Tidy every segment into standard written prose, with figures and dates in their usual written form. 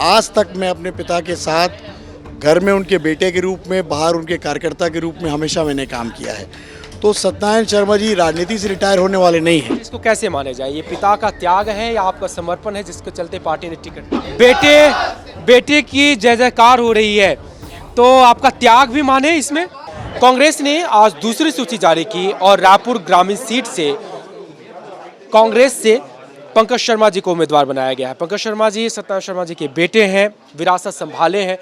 आज तक मैं अपने पिता के साथ घर में उनके बेटे के रूप में, बाहर उनके कार्यकर्ता के रूप में हमेशा मैंने काम किया है। तो सत्यनारायण शर्मा जी राजनीति से रिटायर होने वाले नहीं हैं। इसको कैसे माने जाए? ये पिता का त्याग है या आपका समर्पण है जिसके चलते पार्टी ने टिकट दी? बेटे की जय जयकार हो रही है, तो आपका त्याग भी माने इसमें? कांग्रेस ने आज दूसरी सूची जारी की और रायपुर ग्रामीण सीट से कांग्रेस से पंकज शर्मा जी को उम्मीदवार बनाया गया है। पंकज शर्मा जी सत्यनारायण शर्मा जी के बेटे हैं, विरासत संभाले हैं।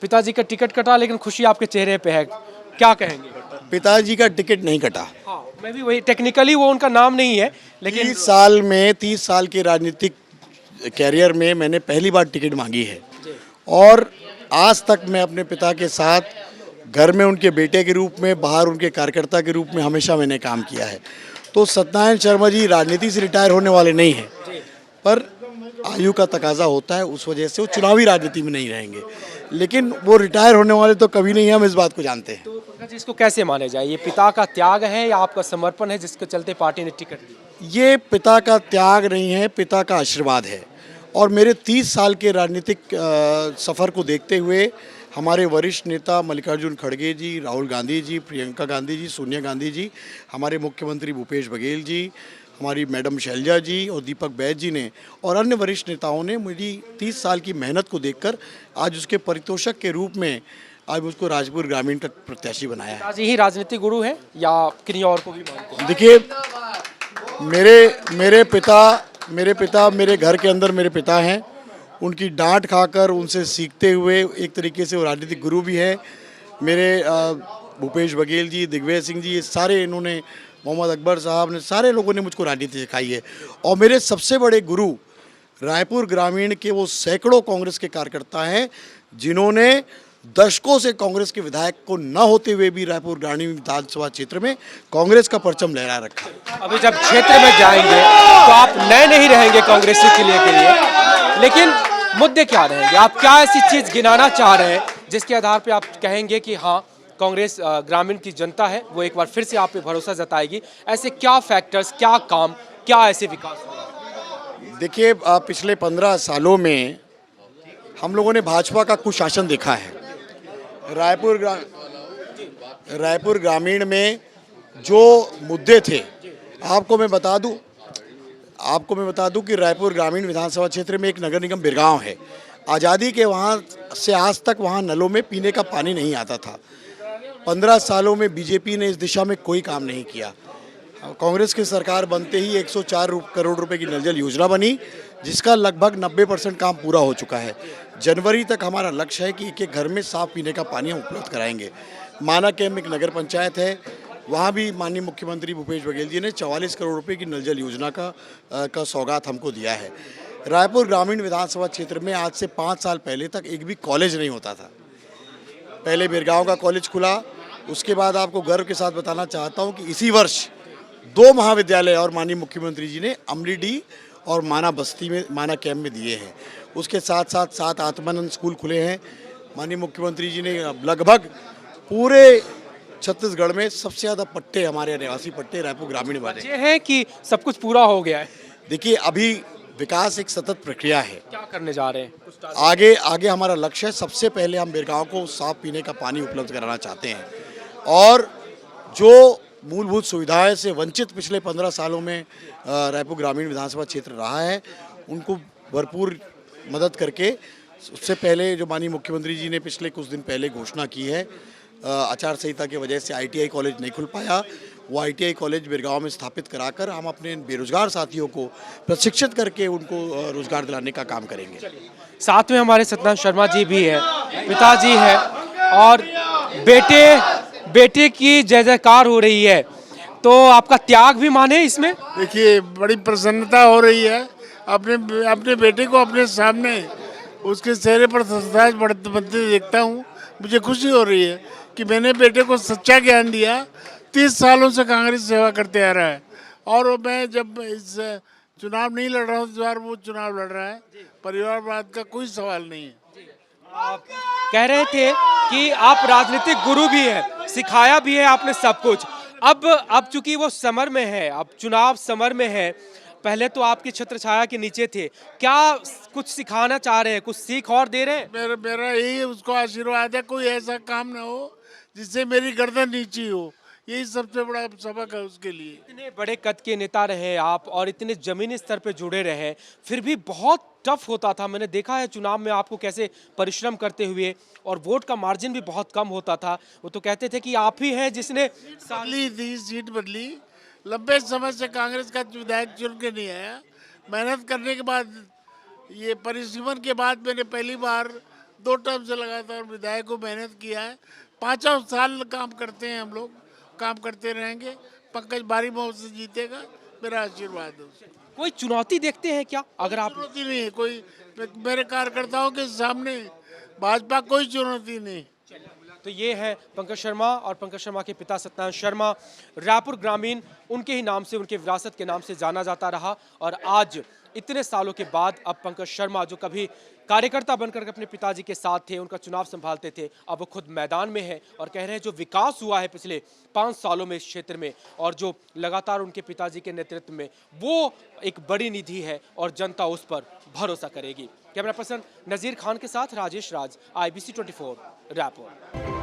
पिताजी का टिकट कटा लेकिन खुशी आपके चेहरे पे है, क्या कहेंगे? पिताजी का टिकट नहीं कटा। हाँ, मैं भी वही, टेक्निकली वो उनका नाम नहीं है, लेकिन 30 साल के राजनीतिक कैरियर में मैंने पहली बार टिकट मांगी है और आज तक मैं अपने पिता के साथ घर में उनके बेटे के रूप में, बाहर उनके कार्यकर्ता के रूप में हमेशा मैंने काम किया है। तो सत्यनारायण शर्मा जी राजनीति से रिटायर होने वाले नहीं हैं, पर आयु का तकाजा होता है, उस वजह से वो चुनावी राजनीति में नहीं रहेंगे, लेकिन वो रिटायर होने वाले तो कभी नहीं हैं, हम इस बात को जानते हैं। तो पंकज जी इसको कैसे माने जाए? ये पिता का त्याग है या आपका समर्पण है जिसके चलते पार्टी ने टिकट दी? ये पिता का त्याग नहीं है, पिता का आशीर्वाद है। और मेरे 30 साल के राजनीतिक सफ़र को देखते हुए हमारे वरिष्ठ नेता मल्लिकार्जुन खड़गे जी, राहुल गांधी जी, प्रियंका गांधी जी, सोनिया गांधी जी, हमारे मुख्यमंत्री भूपेश बघेल जी, हमारी मैडम शैलजा जी और दीपक बैज जी ने और अन्य वरिष्ठ नेताओं ने मेरी 30 साल की मेहनत को देखकर आज उसके परितोषक के रूप में आज मुझको राजपुर ग्रामीण का प्रत्याशी बनाया है। पिताजी ही राजनीतिक गुरु है या किन्हीं और को भी मानते हैं? देखिए, मेरे पिता मेरे घर के अंदर मेरे पिता हैं। उनकी डांट खाकर, उनसे सीखते हुए एक तरीके से वो राजनीतिक गुरु भी है। मेरे भूपेश बघेल जी, दिग्विजय सिंह जी, ये सारे इन्होंने, मोहम्मद अकबर साहब ने, सारे लोगों ने मुझको राजनीति सिखाई है। और मेरे सबसे बड़े गुरु रायपुर ग्रामीण के वो सैकड़ों कांग्रेस के कार्यकर्ता हैं जिन्होंने दशकों से कांग्रेस के विधायक को न होते हुए भी रायपुर ग्रामीण विधानसभा क्षेत्र में कांग्रेस का परचम लहरा रखा है। अभी जब क्षेत्र में जाएंगे तो आप नए नहीं रहेंगे कांग्रेस के लिए, लेकिन मुद्दे क्या रहेंगे? आप क्या ऐसी चीज गिनाना चाह रहे हैं जिसके आधार पे आप कहेंगे कि हाँ, कांग्रेस ग्रामीण की जनता है वो एक बार फिर से आप पे भरोसा जताएगी? ऐसे क्या फैक्टर्स, क्या काम, क्या ऐसे विकास हुआ? देखिए, पिछले 15 सालों में हम लोगों ने भाजपा का कुशासन देखा है। रायपुर ग्रामीण में जो मुद्दे थे, आपको मैं बता दूं कि रायपुर ग्रामीण विधानसभा क्षेत्र में एक नगर निगम बिरगांव है। आज़ादी के वहाँ से आज तक वहाँ नलों में पीने का पानी नहीं आता था। 15 सालों में बीजेपी ने इस दिशा में कोई काम नहीं किया। कांग्रेस की सरकार बनते ही 104 करोड़ रुपए की नल जल योजना बनी, जिसका लगभग 90% काम पूरा हो चुका है। जनवरी तक हमारा लक्ष्य है कि एक घर में साफ पीने का पानी हम उपलब्ध कराएंगे। माना कैम्प एक नगर पंचायत है, वहाँ भी माननीय मुख्यमंत्री भूपेश बघेल जी ने 44 करोड़ रुपए की नल जल योजना का सौगात हमको दिया है। रायपुर ग्रामीण विधानसभा क्षेत्र में आज से 5 साल पहले तक एक भी कॉलेज नहीं होता था। पहले बिरगांव का कॉलेज खुला, उसके बाद आपको गर्व के साथ बताना चाहता हूँ कि इसी वर्ष 2 महाविद्यालय और माननीय मुख्यमंत्री जी ने अमलीडीह और माना बस्ती में, माना कैम्प में दिए हैं। उसके साथ साथ 7 आत्मानंद स्कूल खुले हैं। माननीय मुख्यमंत्री जी ने लगभग पूरे छत्तीसगढ़ में सबसे ज़्यादा पट्टे, हमारे निवासी पट्टे रायपुर ग्रामीण वाले ये है कि सब कुछ पूरा हो गया है? देखिए, अभी विकास एक सतत प्रक्रिया है। क्या करने जा रहे हैं? आगे हमारा लक्ष्य है, सबसे पहले हम बिरगांव को साफ पीने का पानी उपलब्ध कराना चाहते हैं और जो मूलभूत सुविधाएं से वंचित पिछले 15 सालों में रायपुर ग्रामीण विधानसभा क्षेत्र रहा है, उनको भरपूर मदद करके, उससे पहले जो माननीय मुख्यमंत्री जी ने पिछले कुछ दिन पहले घोषणा की है, आचार संहिता की वजह से ITI कॉलेज नहीं खुल पाया, वो ITI कॉलेज बिरगांव में स्थापित कराकर हम अपने बेरोजगार साथियों को प्रशिक्षित करके उनको रोजगार दिलाने का काम करेंगे। साथ में हमारे सत्यनारायण शर्मा जी भी है, पिताजी है और बेटे की जय जयकार हो रही है, तो आपका त्याग भी माने इसमें? देखिए, बड़ी प्रसन्नता हो रही है अपने बेटे को अपने सामने, उसके चेहरे पर सताज बनते देखता हूँ। मुझे खुशी हो रही है कि मैंने बेटे को सच्चा ज्ञान दिया। 30 सालों से कांग्रेस सेवा करते आ रहा है और मैं जब इस चुनाव नहीं लड़ रहा हूँ, इस बार वो चुनाव लड़ रहा है। परिवारवाद का कोई सवाल नहीं है। आप कह रहे थे कि आप राजनीतिक गुरु भी हैं, सिखाया भी है आपने सब कुछ। अब चूंकि वो समर में है, अब चुनाव समर में है, पहले तो आपकी छत्र छाया के नीचे थे, क्या कुछ सिखाना चाह रहे हैं, कुछ सीख और दे रहे हैं? मेरा यही उसको आशीर्वाद है, कोई ऐसा काम ना हो जिससे मेरी गर्दन नीची हो, यही सबसे बड़ा सबक है उसके लिए। इतने बड़े कद के नेता रहे आप और इतने जमीनी स्तर पे जुड़े रहे, फिर भी बहुत टफ होता था। मैंने देखा है चुनाव में आपको कैसे परिश्रम करते हुए, और वोट का मार्जिन भी बहुत कम होता था। वो तो कहते थे कि आप ही हैं जिसने बदली थी, सीट बदली, लंबे समय से कांग्रेस का विधायक चुन के नहीं आया। मेहनत करने के बाद, ये परिश्रम के बाद मैंने पहली बार 2 टर्म से लगातार विधायक को मेहनत किया है। 5 साल काम करते हैं हम लोग, काम करते रहेंगे। पंकज भारी मौत से जीतेगा, मेरा आशीर्वाद है उसे। कोई चुनौती देखते हैं क्या? अगर आप चुनौती नहीं है कोई, मेरे कार्यकर्ताओं के सामने भाजपा कोई चुनौती नहीं। तो ये है पंकज शर्मा और पंकज शर्मा के पिता सत्यनारायण शर्मा। रायपुर ग्रामीण उनके ही नाम से, उनके विरासत के नाम से जाना जाता रहा, और आज इतने सालों के बाद अब पंकज शर्मा, जो कभी कार्यकर्ता बनकर अपने पिताजी के साथ थे, उनका चुनाव संभालते थे, अब वो खुद मैदान में है और कह रहे हैं जो विकास हुआ है पिछले 5 सालों में इस क्षेत्र में, और जो लगातार उनके पिताजी के नेतृत्व में, वो एक बड़ी निधि है और जनता उस पर भरोसा करेगी। कैमरा पर्सन नजीर खान के साथ राजेश राज, IBC 24 रायपुर।